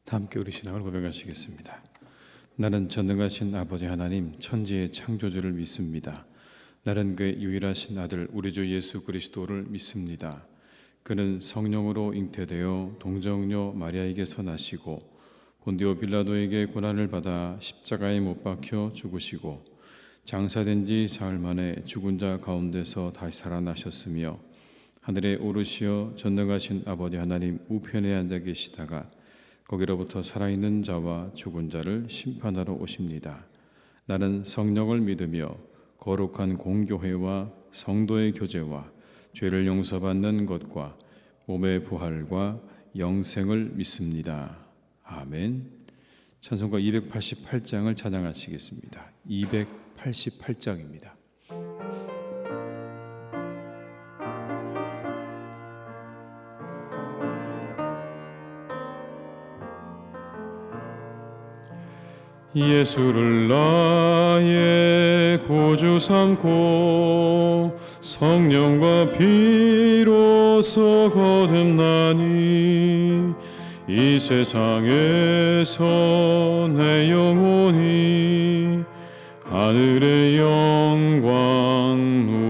다 함께 우리 신앙을 고백하시겠습니다. 나는 전능하신 아버지 하나님 천지의 창조주를 믿습니다. 나는 그의 유일하신 아들 우리 주 예수 그리스도를 믿습니다. 그는 성령으로 잉태되어 동정녀 마리아에게서 나시고 본디오 빌라도에게 고난을 받아 십자가에 못 박혀 죽으시고 장사된 지 사흘 만에 죽은 자 가운데서 다시 살아나셨으며 하늘에 오르시어 전능하신 아버지 하나님 우편에 앉아 계시다가 거기로부터 살아있는 자와 죽은 자를 심판하러 오십니다. 나는 성령을 믿으며 거룩한 공교회와 성도의 교제와 죄를 용서받는 것과 몸의 부활과 영생을 믿습니다. 아멘. 찬송가 288장을 찬양하시겠습니다. 288장입니다. 예수를 나의 구주 삼고 성령과 피로써 거듭나니 이 세상에서 내 영혼이 하늘의 영광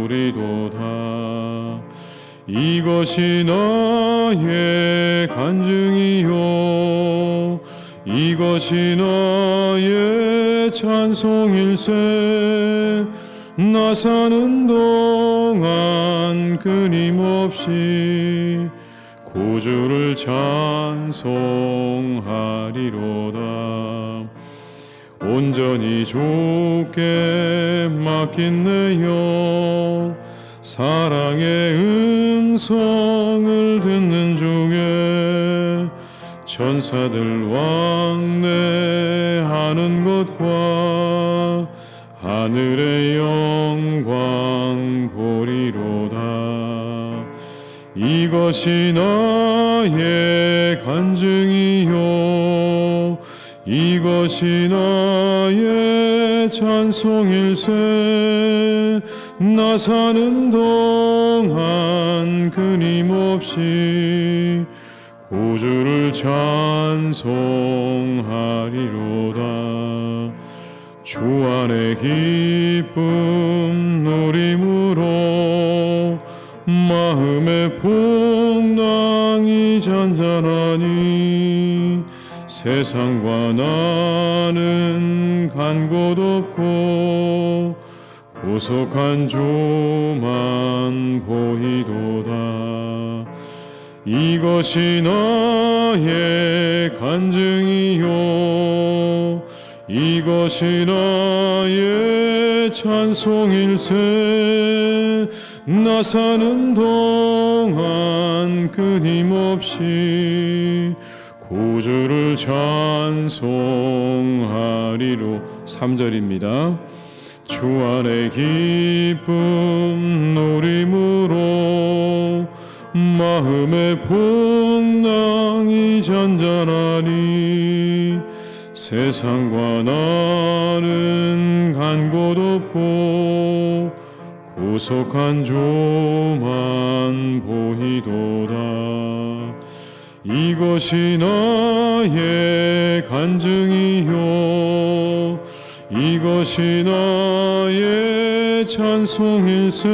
누리도다. 이것이 나의 간증이요 이것이 나의 찬송일세. 나 사는 동안 끊임없이 구주를 찬송하리로다. 온전히 주께 맡긴 내 영 사랑의 음성을 듣는 중에 천사들 왕래하는 것과 하늘의 영광 보리로다. 이것이 나의 간증이요 이것이 나의 찬송일세. 나 사는 동안 끊임없이 구주를 찬송하리로다. 주 안에 기쁨 누림으로 마음의 풍랑이 잔잔하니 세상과 나는 간 곳 없고 구속한 주만 보이도다. 이것이 나의 간증이요 이것이 나의 찬송일세. 나 사는 동안 끊임없이 구주를 찬송하리로. 3절입니다. 주 안에 기쁨 누림으로 마음의 풍랑이 잔잔하니 세상과 나는 간 곳 없고 구속한 주만 보이도다. 이것이 나의 간증이요 이것이 나의 찬송일세.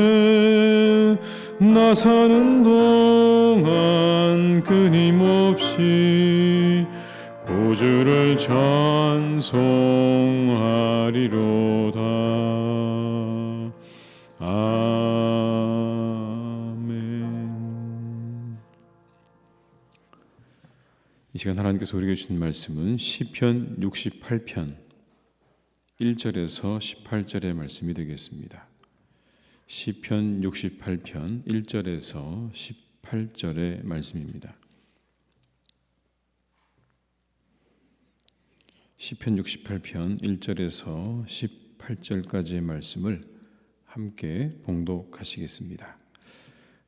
나 사는 동안 끊임없이 구주를 찬송하리로다. 아멘. 이 시간 하나님께서 우리에게 주신 말씀은 시편 68편 1절에서 18절의 말씀이 되겠습니다. 시편 68편 1절에서 18절의 말씀입니다. 시편 68편 1절에서 18절까지의 말씀을 함께 봉독하시겠습니다.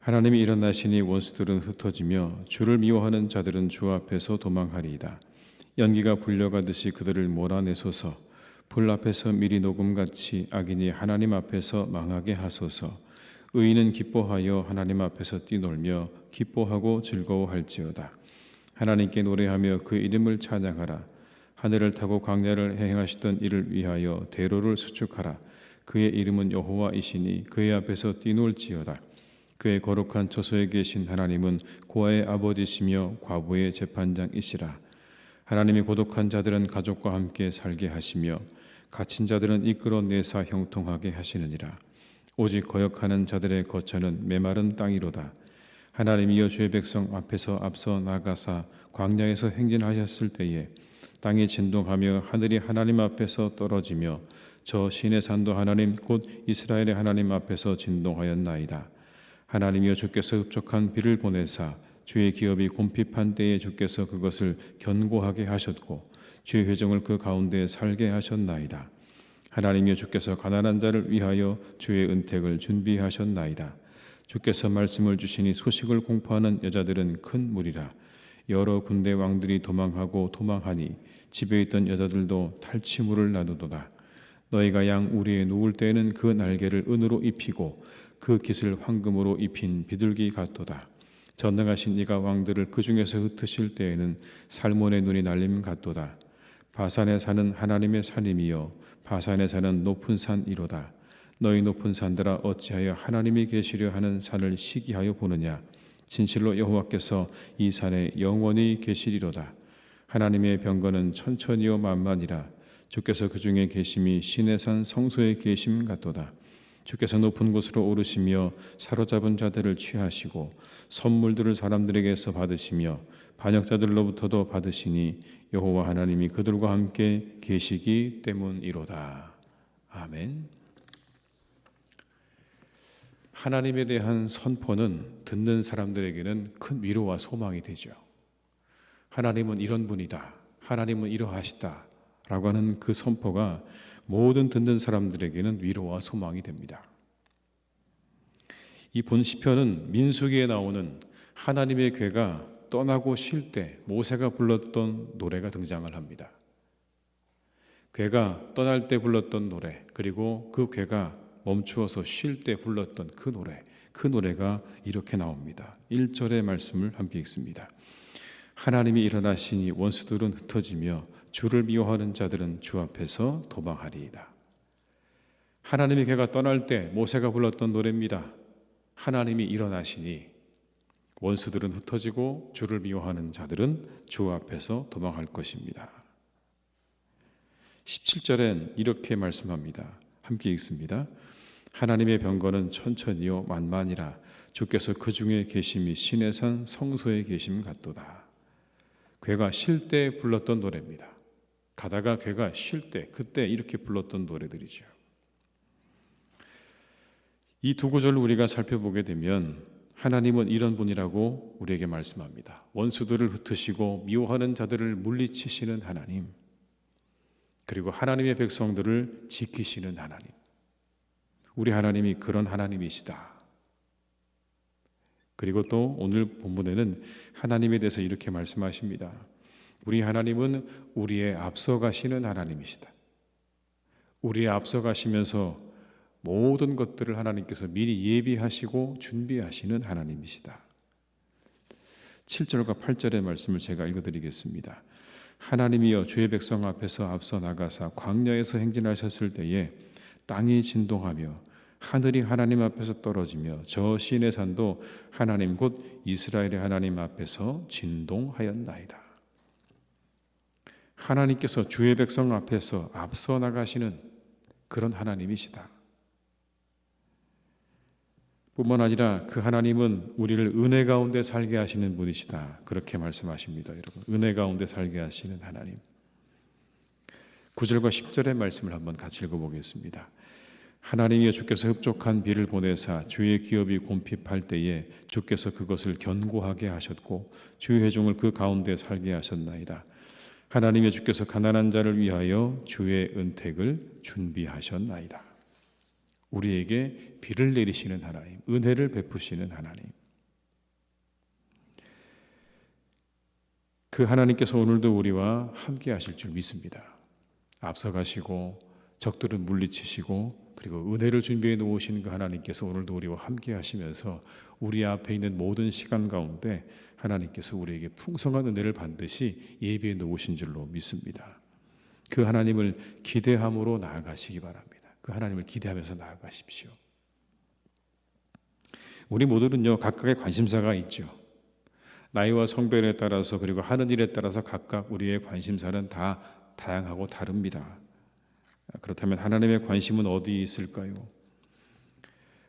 하나님이 일어나시니 원수들은 흩어지며 주를 미워하는 자들은 주 앞에서 도망하리이다. 연기가 불려가듯이 그들을 몰아내소서. 불 앞에서 미리 녹음같이 악인이 하나님 앞에서 망하게 하소서. 의인은 기뻐하여 하나님 앞에서 뛰놀며 기뻐하고 즐거워할지어다. 하나님께 노래하며 그 이름을 찬양하라. 하늘을 타고 광야를 행하시던 이를 위하여 대로를 수축하라. 그의 이름은 여호와이시니 그의 앞에서 뛰놀지어다. 그의 거룩한 처소에 계신 하나님은 고아의 아버지시며 과부의 재판장이시라. 하나님이 고독한 자들은 가족과 함께 살게 하시며 갇힌 자들은 이끌어내사 형통하게 하시느니라. 오직 거역하는 자들의 거처는 메마른 땅이로다. 하나님이여 주의 백성 앞에서 앞서 나가사 광야에서 행진하셨을 때에 땅이 진동하며 하늘이 하나님 앞에서 떨어지며 저 시내 산도 하나님 곧 이스라엘의 하나님 앞에서 진동하였나이다. 하나님이여 주께서 흡족한 비를 보내사 주의 기업이 곰핍한 때에 주께서 그것을 견고하게 하셨고 주의 회종을 그 가운데 살게 하셨나이다. 하나님이여 주께서 가난한 자를 위하여 주의 은택을 준비하셨나이다. 주께서 말씀을 주시니 소식을 공포하는 여자들은 큰 무리라. 여러 군대 왕들이 도망하니 집에 있던 여자들도 탈취물을 나누도다. 너희가 양 우리에 누울 때에는 그 날개를 은으로 입히고 그 깃을 황금으로 입힌 비둘기 같도다. 전능하신 이가 왕들을 그 중에서 흩으실 때에는 살몬의 눈이 날림 같도다. 바산에 사는 하나님의 산임이여 바산에 사는 높은 산이로다. 너희 높은 산들아 어찌하여 하나님이 계시려 하는 산을 시기하여 보느냐. 진실로 여호와께서 이 산에 영원히 계시리로다. 하나님의 병거는 천천히요 만만이라. 주께서 그 중에 계심이 신의 산 성소에 계심 같도다. 주께서 높은 곳으로 오르시며 사로잡은 자들을 취하시고 선물들을 사람들에게서 받으시며 반역자들로부터도 받으시니 여호와 하나님이 그들과 함께 계시기 때문이로다. 아멘. 하나님에 대한 선포는 듣는 사람들에게는 큰 위로와 소망이 되죠. 하나님은 이런 분이다. 하나님은 이러하시다. 라고 하는 그 선포가 모든 듣는 사람들에게는 위로와 소망이 됩니다. 이 본 시편은 민수기에 나오는 하나님의 괴가 떠나고 쉴 때 모세가 불렀던 노래가 등장을 합니다. 괴가 떠날 때 불렀던 노래, 그리고 그 괴가 멈추어서 쉴 때 불렀던 그 노래가 이렇게 나옵니다. 1절의 말씀을 함께 읽습니다. 하나님이 일어나시니 원수들은 흩어지며 주를 미워하는 자들은 주 앞에서 도망하리이다. 하나님의 괴가 떠날 때 모세가 불렀던 노래입니다. 하나님이 일어나시니 원수들은 흩어지고 주를 미워하는 자들은 주 앞에서 도망할 것입니다. 17절엔 이렇게 말씀합니다. 함께 읽습니다. 하나님의 병거는 천천히요 만만이라. 주께서 그 중에 계심이 신의 산 성소에 계심 같도다. 괴가 쉴 때 불렀던 노래입니다. 가다가 괴가 쉴 때, 그때 이렇게 불렀던 노래들이죠. 이 두 구절을 우리가 살펴보게 되면 하나님은 이런 분이라고 우리에게 말씀합니다. 원수들을 흩으시고 미워하는 자들을 물리치시는 하나님, 그리고 하나님의 백성들을 지키시는 하나님. 우리 하나님이 그런 하나님이시다. 그리고 또 오늘 본문에는 하나님에 대해서 이렇게 말씀하십니다. 우리 하나님은 우리의 앞서가시는 하나님이시다. 우리의 앞서가시면서 모든 것들을 하나님께서 미리 예비하시고 준비하시는 하나님이시다. 7절과 8절의 말씀을 제가 읽어드리겠습니다. 하나님이여 주의 백성 앞에서 앞서 나가사 광야에서 행진하셨을 때에 땅이 진동하며 하늘이 하나님 앞에서 떨어지며 저 시내 산도 하나님 곧 이스라엘의 하나님 앞에서 진동하였나이다. 하나님께서 주의 백성 앞에서 앞서 나가시는 그런 하나님이시다. 뿐만 아니라 그 하나님은 우리를 은혜 가운데 살게 하시는 분이시다. 그렇게 말씀하십니다. 여러분, 은혜 가운데 살게 하시는 하나님. 9절과 10절의 말씀을 한번 같이 읽어보겠습니다. 하나님이여 주께서 흡족한 비를 보내사 주의 기업이 곰핍할 때에 주께서 그것을 견고하게 하셨고 주의 회중을 그 가운데 살게 하셨나이다. 하나님이여 주께서 가난한 자를 위하여 주의 은택을 준비하셨나이다. 우리에게 비를 내리시는 하나님, 은혜를 베푸시는 하나님. 그 하나님께서 오늘도 우리와 함께 하실 줄 믿습니다. 앞서가시고 적들을 물리치시고 그리고 은혜를 준비해 놓으신 그 하나님께서 오늘도 우리와 함께 하시면서 우리 앞에 있는 모든 시간 가운데 하나님께서 우리에게 풍성한 은혜를 반드시 예비해 놓으신 줄로 믿습니다. 그 하나님을 기대함으로 나아가시기 바랍니다. 그 하나님을 기대하면서 나아가십시오. 우리 모두는요, 각각의 관심사가 있죠. 나이와 성별에 따라서 그리고 하는 일에 따라서 각각 우리의 관심사는 다 다양하고 다릅니다. 그렇다면 하나님의 관심은 어디에 있을까요?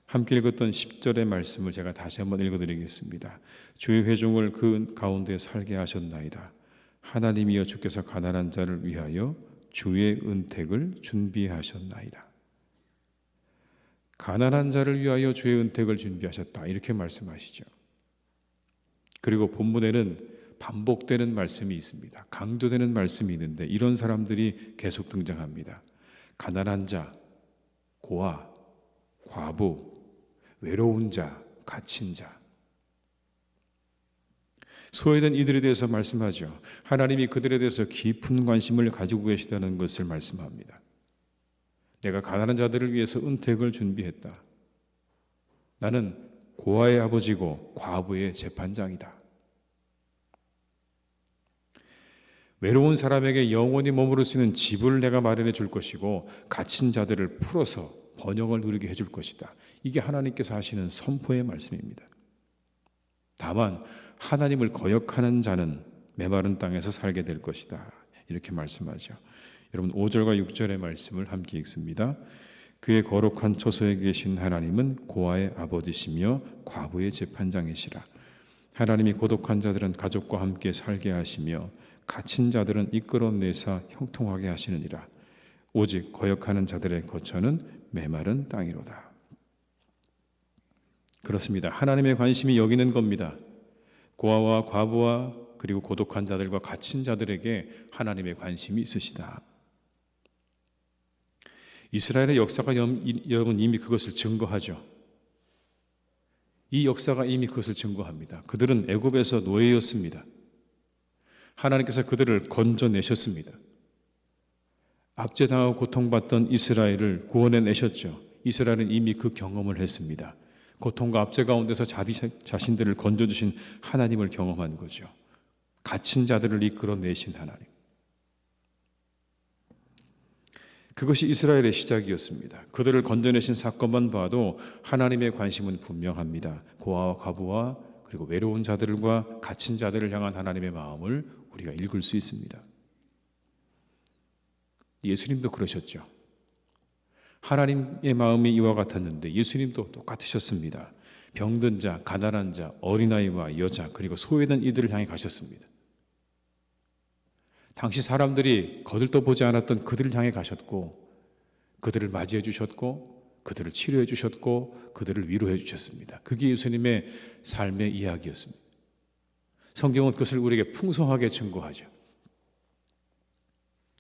함께 읽었던 10절의 말씀을 제가 다시 한번 읽어드리겠습니다. 주의 회중을 그 가운데 살게 하셨나이다. 하나님이여 주께서 가난한 자를 위하여 주의 은택을 준비하셨나이다. 가난한 자를 위하여 주의 은택을 준비하셨다, 이렇게 말씀하시죠. 그리고 본문에는 반복되는 말씀이 있습니다. 강조되는 말씀이 있는데 이런 사람들이 계속 등장합니다. 가난한 자, 고아, 과부, 외로운 자, 갇힌 자. 소외된 이들에 대해서 말씀하죠. 하나님이 그들에 대해서 깊은 관심을 가지고 계시다는 것을 말씀합니다. 내가 가난한 자들을 위해서 은택을 준비했다. 나는 고아의 아버지고 과부의 재판장이다. 외로운 사람에게 영원히 머무를 수 있는 집을 내가 마련해 줄 것이고 갇힌 자들을 풀어서 번영을 누리게 해줄 것이다. 이게 하나님께서 하시는 선포의 말씀입니다. 다만 하나님을 거역하는 자는 메마른 땅에서 살게 될 것이다, 이렇게 말씀하죠. 여러분 5절과 6절의 말씀을 함께 읽습니다. 그의 거룩한 처소에 계신 하나님은 고아의 아버지시며 과부의 재판장이시라. 하나님이 고독한 자들은 가족과 함께 살게 하시며 갇힌 자들은 이끌어내사 형통하게 하시느니라. 오직 거역하는 자들의 거처는 메마른 땅이로다. 그렇습니다. 하나님의 관심이 여기 있는 겁니다. 고아와 과부와 그리고 고독한 자들과 갇힌 자들에게 하나님의 관심이 있으시다. 이스라엘의 역사가 여러분 이미 그것을 증거하죠. 이 역사가 이미 그것을 증거합니다. 그들은 애굽에서 노예였습니다. 하나님께서 그들을 건져내셨습니다. 압제당하고 고통받던 이스라엘을 구원해내셨죠. 이스라엘은 이미 그 경험을 했습니다. 고통과 압제 가운데서 자신들을 건져주신 하나님을 경험한 거죠. 갇힌 자들을 이끌어내신 하나님. 그것이 이스라엘의 시작이었습니다. 그들을 건져내신 사건만 봐도 하나님의 관심은 분명합니다. 고아와 과부와 그리고 외로운 자들과 갇힌 자들을 향한 하나님의 마음을 우리가 읽을 수 있습니다. 예수님도 그러셨죠. 하나님의 마음이 이와 같았는데 예수님도 똑같으셨습니다. 병든 자, 가난한 자, 어린아이와 여자 그리고 소외된 이들을 향해 가셨습니다. 당시 사람들이 거들떠보지 않았던 그들을 향해 가셨고 그들을 맞이해 주셨고 그들을 치료해 주셨고 그들을 위로해 주셨습니다. 그게 예수님의 삶의 이야기였습니다. 성경은 그것을 우리에게 풍성하게 증거하죠.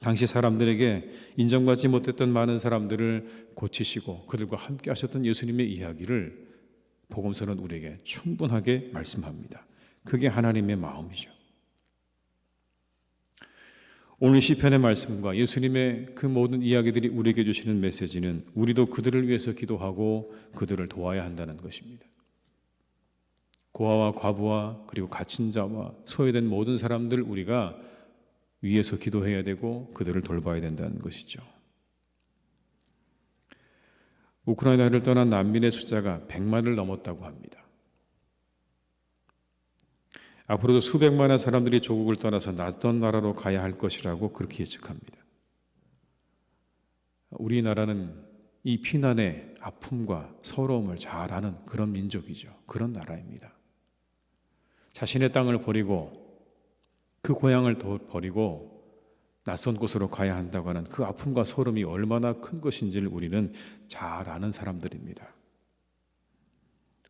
당시 사람들에게 인정받지 못했던 많은 사람들을 고치시고 그들과 함께 하셨던 예수님의 이야기를 복음서는 우리에게 충분하게 말씀합니다. 그게 하나님의 마음이죠. 오늘 시편의 말씀과 예수님의 그 모든 이야기들이 우리에게 주시는 메시지는 우리도 그들을 위해서 기도하고 그들을 도와야 한다는 것입니다. 고아와 과부와 그리고 갇힌 자와 소외된 모든 사람들 우리가 위해서 기도해야 되고 그들을 돌봐야 된다는 것이죠. 우크라이나를 떠난 난민의 숫자가 100만을 넘었다고 합니다. 앞으로도 수백만의 사람들이 조국을 떠나서 낯선 나라로 가야 할 것이라고 그렇게 예측합니다. 우리나라는 이 피난의 아픔과 서러움을 잘 아는 그런 민족이죠. 그런 나라입니다. 자신의 땅을 버리고 그 고향을 버리고 낯선 곳으로 가야 한다고 하는 그 아픔과 서름이 얼마나 큰 것인지를 우리는 잘 아는 사람들입니다.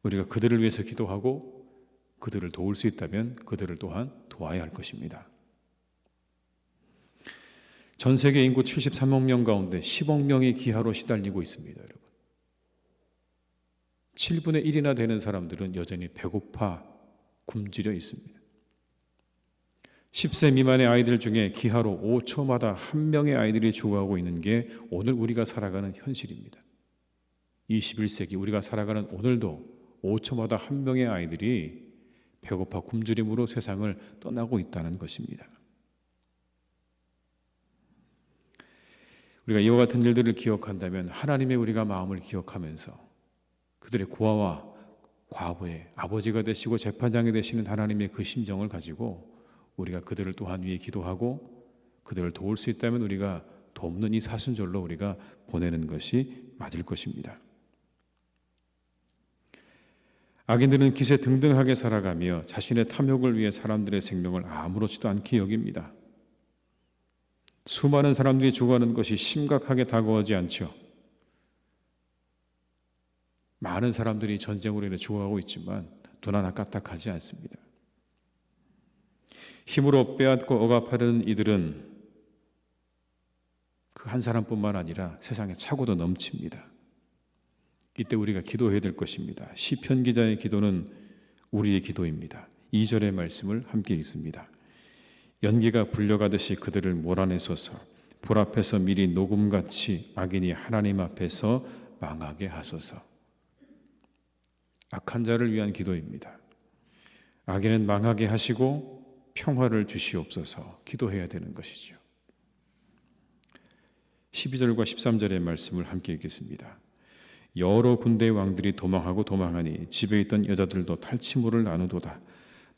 우리가 그들을 위해서 기도하고 그들을 도울 수 있다면 그들을 또한 도와야 할 것입니다. 전 세계 인구 73억 명 가운데 10억 명이 기아로 시달리고 있습니다. 여러분. 7분의 1이나 되는 사람들은 여전히 배고파 굶주려 있습니다. 10세 미만의 아이들 중에 기하로 5초마다 한 명의 아이들이 죽어가고 있는 게 오늘 우리가 살아가는 현실입니다. 21세기 우리가 살아가는 오늘도 5초마다 한 명의 아이들이 배고파 굶주림으로 세상을 떠나고 있다는 것입니다. 우리가 이와 같은 일들을 기억한다면 하나님의 우리가 마음을 기억하면서 그들의 고아와 과부의 아버지가 되시고 재판장이 되시는 하나님의 그 심정을 가지고 우리가 그들을 또한 위해 기도하고 그들을 도울 수 있다면 우리가 돕는 이 사순절로 우리가 보내는 것이 맞을 것입니다. 악인들은 기세 등등하게 살아가며 자신의 탐욕을 위해 사람들의 생명을 아무렇지도 않게 여깁니다. 수많은 사람들이 죽어가는 것이 심각하게 다가오지 않죠. 많은 사람들이 전쟁으로 인해 죽어가고 있지만 눈 하나 까딱하지 않습니다. 힘으로 빼앗고 억압하려는 이들은 그 한 사람뿐만 아니라 세상에 차고도 넘칩니다. 이때 우리가 기도해야 될 것입니다. 시편 기자의 기도는 우리의 기도입니다. 2절의 말씀을 함께 읽습니다. 연기가 불려가듯이 그들을 몰아내소서. 불 앞에서 미리 녹음같이 악인이 하나님 앞에서 망하게 하소서. 악한 자를 위한 기도입니다. 악인은 망하게 하시고 평화를 주시옵소서. 기도해야 되는 것이죠. 12절과 13절의 말씀을 함께 읽겠습니다. 여러 군대의 왕들이 도망하고 도망하니 집에 있던 여자들도 탈취물을 나누도다.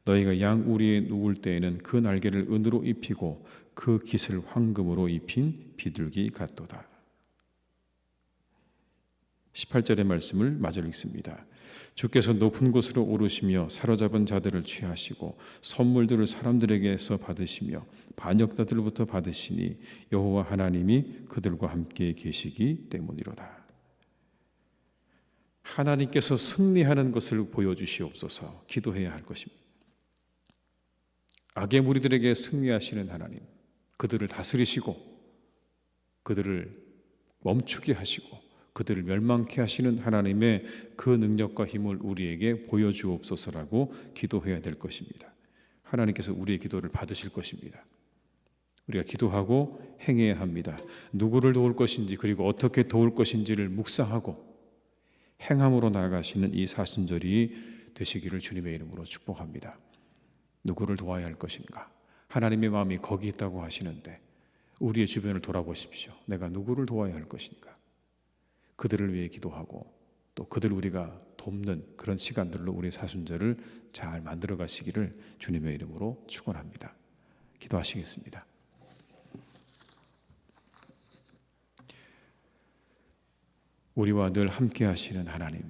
너희가 양 우리에 누울 때에는 그 날개를 은으로 입히고 그 깃을 황금으로 입힌 비둘기 같도다. 18절의 말씀을 마저 읽습니다. 주께서 높은 곳으로 오르시며 사로잡은 자들을 취하시고 선물들을 사람들에게서 받으시며 반역자들로부터 받으시니 여호와 하나님이 그들과 함께 계시기 때문이로다. 하나님께서 승리하는 것을 보여주시옵소서. 기도해야 할 것입니다. 악의 무리들에게 승리하시는 하나님, 그들을 다스리시고 그들을 멈추게 하시고 그들을 멸망케 하시는 하나님의 그 능력과 힘을 우리에게 보여주옵소서라고 기도해야 될 것입니다. 하나님께서 우리의 기도를 받으실 것입니다. 우리가 기도하고 행해야 합니다. 누구를 도울 것인지 그리고 어떻게 도울 것인지를 묵상하고 행함으로 나아가시는 이 사순절이 되시기를 주님의 이름으로 축복합니다. 누구를 도와야 할 것인가? 하나님의 마음이 거기 있다고 하시는데 우리의 주변을 돌아보십시오. 내가 누구를 도와야 할 것인가? 그들을 위해 기도하고 또 그들을 우리가 돕는 그런 시간들로 우리 사순절을 잘 만들어 가시기를 주님의 이름으로 축원합니다. 기도하시겠습니다. 우리와 늘 함께 하시는 하나님,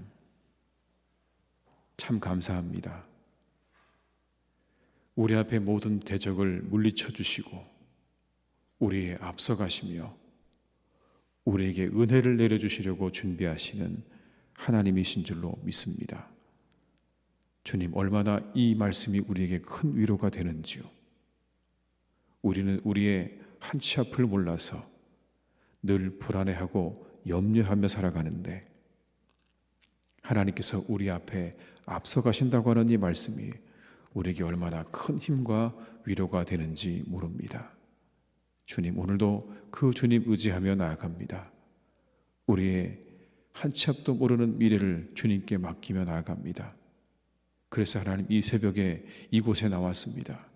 참 감사합니다. 우리 앞에 모든 대적을 물리쳐 주시고 우리에 앞서가시며 우리에게 은혜를 내려주시려고 준비하시는 하나님이신 줄로 믿습니다. 주님, 얼마나 이 말씀이 우리에게 큰 위로가 되는지요. 우리는 우리의 한치 앞을 몰라서 늘 불안해하고 염려하며 살아가는데 하나님께서 우리 앞에 앞서가신다고 하는 이 말씀이 우리에게 얼마나 큰 힘과 위로가 되는지 모릅니다. 주님, 오늘도 그 주님 의지하며 나아갑니다. 우리의 한치 앞도 모르는 미래를 주님께 맡기며 나아갑니다. 그래서 하나님, 이 새벽에 이곳에 나왔습니다.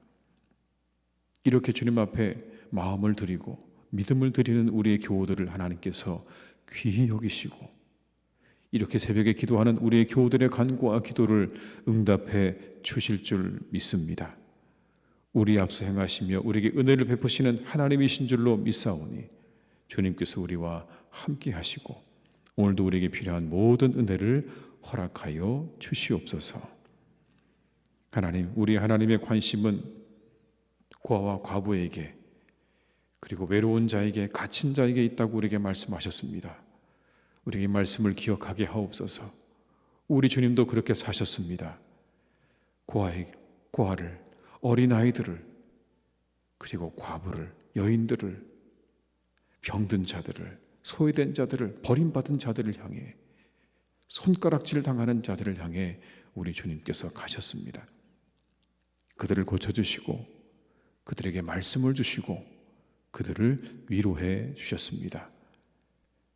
이렇게 주님 앞에 마음을 드리고 믿음을 드리는 우리의 교우들을 하나님께서 귀히 여기시고 이렇게 새벽에 기도하는 우리의 교우들의 간구와 기도를 응답해 주실 줄 믿습니다. 우리 앞서 행하시며 우리에게 은혜를 베푸시는 하나님이신 줄로 믿사오니 주님께서 우리와 함께 하시고 오늘도 우리에게 필요한 모든 은혜를 허락하여 주시옵소서. 하나님, 우리 하나님의 관심은 고아와 과부에게 그리고 외로운 자에게 갇힌 자에게 있다고 우리에게 말씀하셨습니다. 우리에게 말씀을 기억하게 하옵소서. 우리 주님도 그렇게 사셨습니다. 고아를, 어린아이들을, 그리고 과부를, 여인들을, 병든 자들을, 소외된 자들을, 버림받은 자들을 향해, 손가락질 당하는 자들을 향해 우리 주님께서 가셨습니다. 그들을 고쳐주시고 그들에게 말씀을 주시고 그들을 위로해 주셨습니다.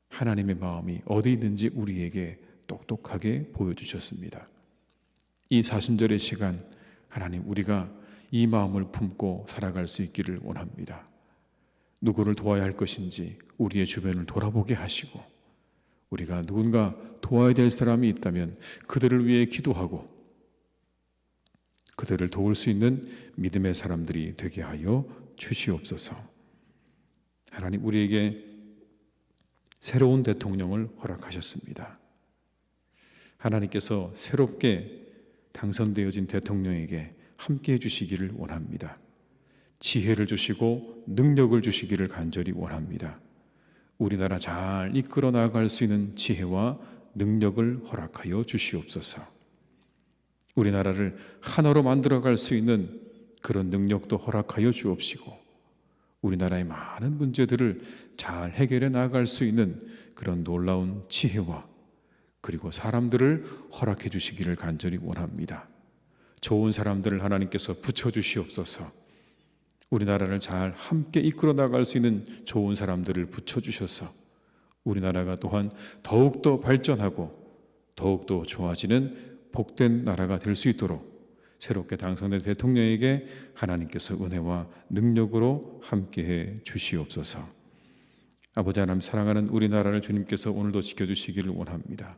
하나님의 마음이 어디 있는지 우리에게 똑똑하게 보여주셨습니다. 이 사순절의 시간 하나님, 우리가 이 마음을 품고 살아갈 수 있기를 원합니다. 누구를 도와야 할 것인지 우리의 주변을 돌아보게 하시고, 우리가 누군가 도와야 될 사람이 있다면 그들을 위해 기도하고 그들을 도울 수 있는 믿음의 사람들이 되게 하여 주시옵소서. 하나님, 우리에게 새로운 대통령을 허락하셨습니다. 하나님께서 새롭게 당선되어진 대통령에게 함께해 주시기를 원합니다. 지혜를 주시고 능력을 주시기를 간절히 원합니다. 우리나라 잘 이끌어 나갈 수 있는 지혜와 능력을 허락하여 주시옵소서. 우리나라를 하나로 만들어갈 수 있는 그런 능력도 허락하여 주옵시고, 우리나라의 많은 문제들을 잘 해결해 나갈 수 있는 그런 놀라운 지혜와 그리고 사람들을 허락해 주시기를 간절히 원합니다. 좋은 사람들을 하나님께서 붙여주시옵소서. 우리나라를 잘 함께 이끌어 나갈 수 있는 좋은 사람들을 붙여주셔서 우리나라가 또한 더욱더 발전하고 더욱더 좋아지는 복된 나라가 될 수 있도록 새롭게 당선된 대통령에게 하나님께서 은혜와 능력으로 함께해 주시옵소서. 아버지 하나님, 사랑하는 우리나라를 주님께서 오늘도 지켜주시기를 원합니다.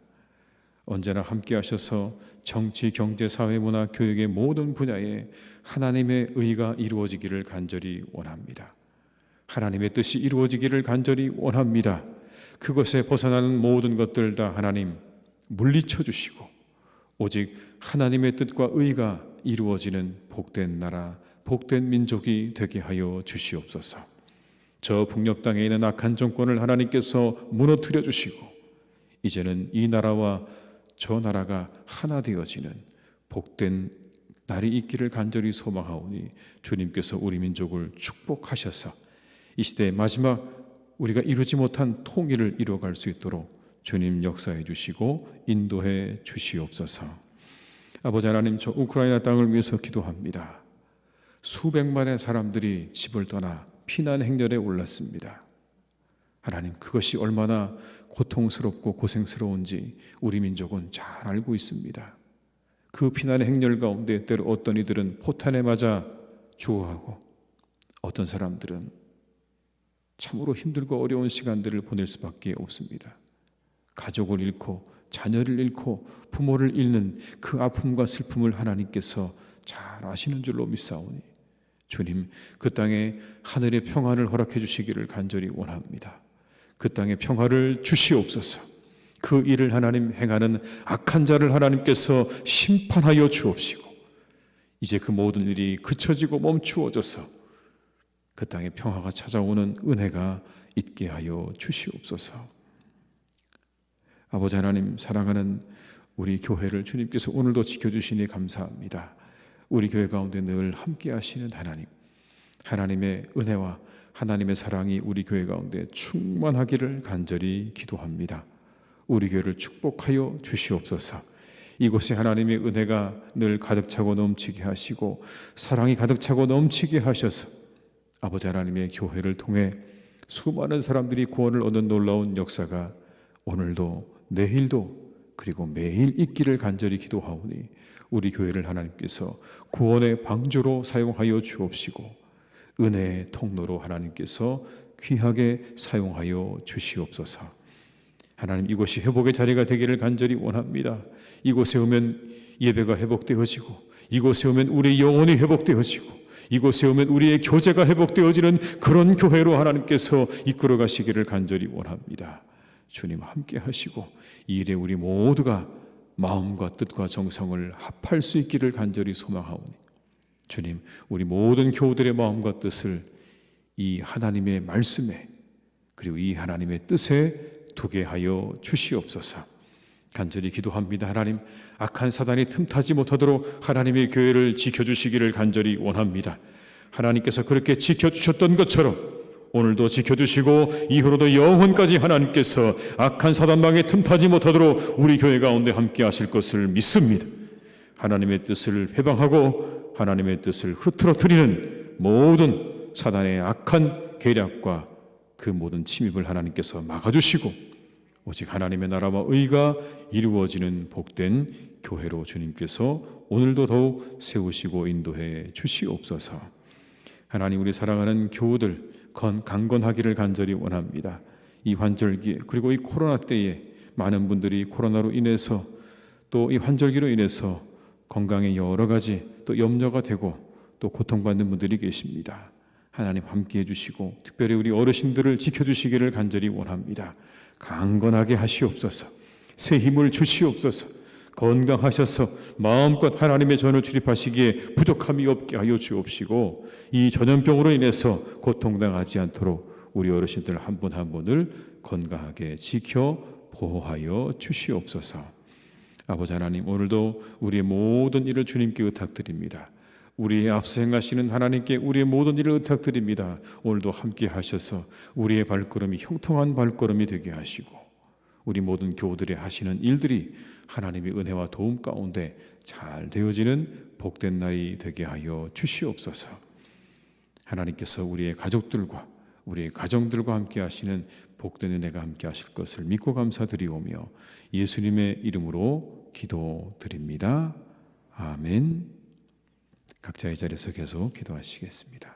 언제나 함께 하셔서 정치, 경제, 사회, 문화, 교육의 모든 분야에 하나님의 의가 이루어지기를 간절히 원합니다. 하나님의 뜻이 이루어지기를 간절히 원합니다. 그것에 벗어나는 모든 것들 다 하나님 물리쳐 주시고 오직 하나님의 뜻과 의가 이루어지는 복된 나라, 복된 민족이 되게 하여 주시옵소서. 저 북녘 땅에 있는 악한 정권을 하나님께서 무너뜨려 주시고 이제는 이 나라와 저 나라가 하나 되어지는 복된 날이 있기를 간절히 소망하오니 주님께서 우리 민족을 축복하셔서 이 시대의 마지막 우리가 이루지 못한 통일을 이루어갈 수 있도록 주님 역사해 주시고 인도해 주시옵소서. 아버지 하나님, 저 우크라이나 땅을 위해서 기도합니다. 수백만의 사람들이 집을 떠나 피난 행렬에 올랐습니다. 하나님, 그것이 얼마나 고통스럽고 고생스러운지 우리 민족은 잘 알고 있습니다. 그 피난의 행렬 가운데 때로 어떤 이들은 포탄에 맞아 죽어가고 어떤 사람들은 참으로 힘들고 어려운 시간들을 보낼 수밖에 없습니다. 가족을 잃고 자녀를 잃고 부모를 잃는 그 아픔과 슬픔을 하나님께서 잘 아시는 줄로 믿사오니 주님, 그 땅에 하늘의 평안을 허락해 주시기를 간절히 원합니다. 그 땅에 평화를 주시옵소서. 그 일을 하나님 행하는 악한 자를 하나님께서 심판하여 주옵시고 이제 그 모든 일이 그쳐지고 멈추어져서 그 땅에 평화가 찾아오는 은혜가 있게 하여 주시옵소서. 아버지 하나님, 사랑하는 우리 교회를 주님께서 오늘도 지켜주시니 감사합니다. 우리 교회 가운데 늘 함께 하시는 하나님, 하나님의 은혜와 하나님의 사랑이 우리 교회 가운데 충만하기를 간절히 기도합니다. 우리 교회를 축복하여 주시옵소서. 이곳에 하나님의 은혜가 늘 가득 차고 넘치게 하시고 사랑이 가득 차고 넘치게 하셔서 아버지 하나님의 교회를 통해 수많은 사람들이 구원을 얻는 놀라운 역사가 오늘도 내일도 그리고 매일 있기를 간절히 기도하오니 우리 교회를 하나님께서 구원의 방주로 사용하여 주옵시고 은혜의 통로로 하나님께서 귀하게 사용하여 주시옵소서. 하나님, 이곳이 회복의 자리가 되기를 간절히 원합니다. 이곳에 오면 예배가 회복되어지고 이곳에 오면 우리의 영혼이 회복되어지고 이곳에 오면 우리의 교제가 회복되어지는 그런 교회로 하나님께서 이끌어 가시기를 간절히 원합니다. 주님 함께 하시고 이 일에 우리 모두가 마음과 뜻과 정성을 합할 수 있기를 간절히 소망하오니 주님, 우리 모든 교우들의 마음과 뜻을 이 하나님의 말씀에 그리고 이 하나님의 뜻에 두게 하여 주시옵소서. 간절히 기도합니다. 하나님, 악한 사단이 틈타지 못하도록 하나님의 교회를 지켜주시기를 간절히 원합니다. 하나님께서 그렇게 지켜주셨던 것처럼 오늘도 지켜주시고 이후로도 영원까지 하나님께서 악한 사단방에 틈타지 못하도록 우리 교회 가운데 함께 하실 것을 믿습니다. 하나님의 뜻을 회방하고 하나님의 뜻을 흐트러뜨리는 모든 사단의 악한 계략과 그 모든 침입을 하나님께서 막아주시고 오직 하나님의 나라와 의가 이루어지는 복된 교회로 주님께서 오늘도 더욱 세우시고 인도해 주시옵소서. 하나님, 우리 사랑하는 교우들 강건하기를 간절히 원합니다. 이 환절기 그리고 이 코로나 때에 많은 분들이 코로나로 인해서 또 이 환절기로 인해서 건강에 여러 가지 또 염려가 되고 또 고통받는 분들이 계십니다. 하나님 함께해 주시고 특별히 우리 어르신들을 지켜주시기를 간절히 원합니다. 강건하게 하시옵소서. 새 힘을 주시옵소서. 건강하셔서 마음껏 하나님의 전을 출입하시기에 부족함이 없게 하여 주옵시고 이 전염병으로 인해서 고통당하지 않도록 우리 어르신들 한 분 한 분을 건강하게 지켜 보호하여 주시옵소서. 아버지 하나님, 오늘도 우리의 모든 일을 주님께 의탁드립니다. 우리의 앞서 행하시는 하나님께 우리의 모든 일을 의탁드립니다. 오늘도 함께 하셔서 우리의 발걸음이 형통한 발걸음이 되게 하시고 우리 모든 교우들의 하시는 일들이 하나님의 은혜와 도움 가운데 잘 되어지는 복된 날이 되게 하여 주시옵소서. 하나님께서 우리의 가족들과 우리의 가정들과 함께 하시는 복된 은혜가 함께 하실 것을 믿고 감사드리오며 예수님의 이름으로 기도드립니다. 아멘. 각자의 자리에서 계속 기도하시겠습니다.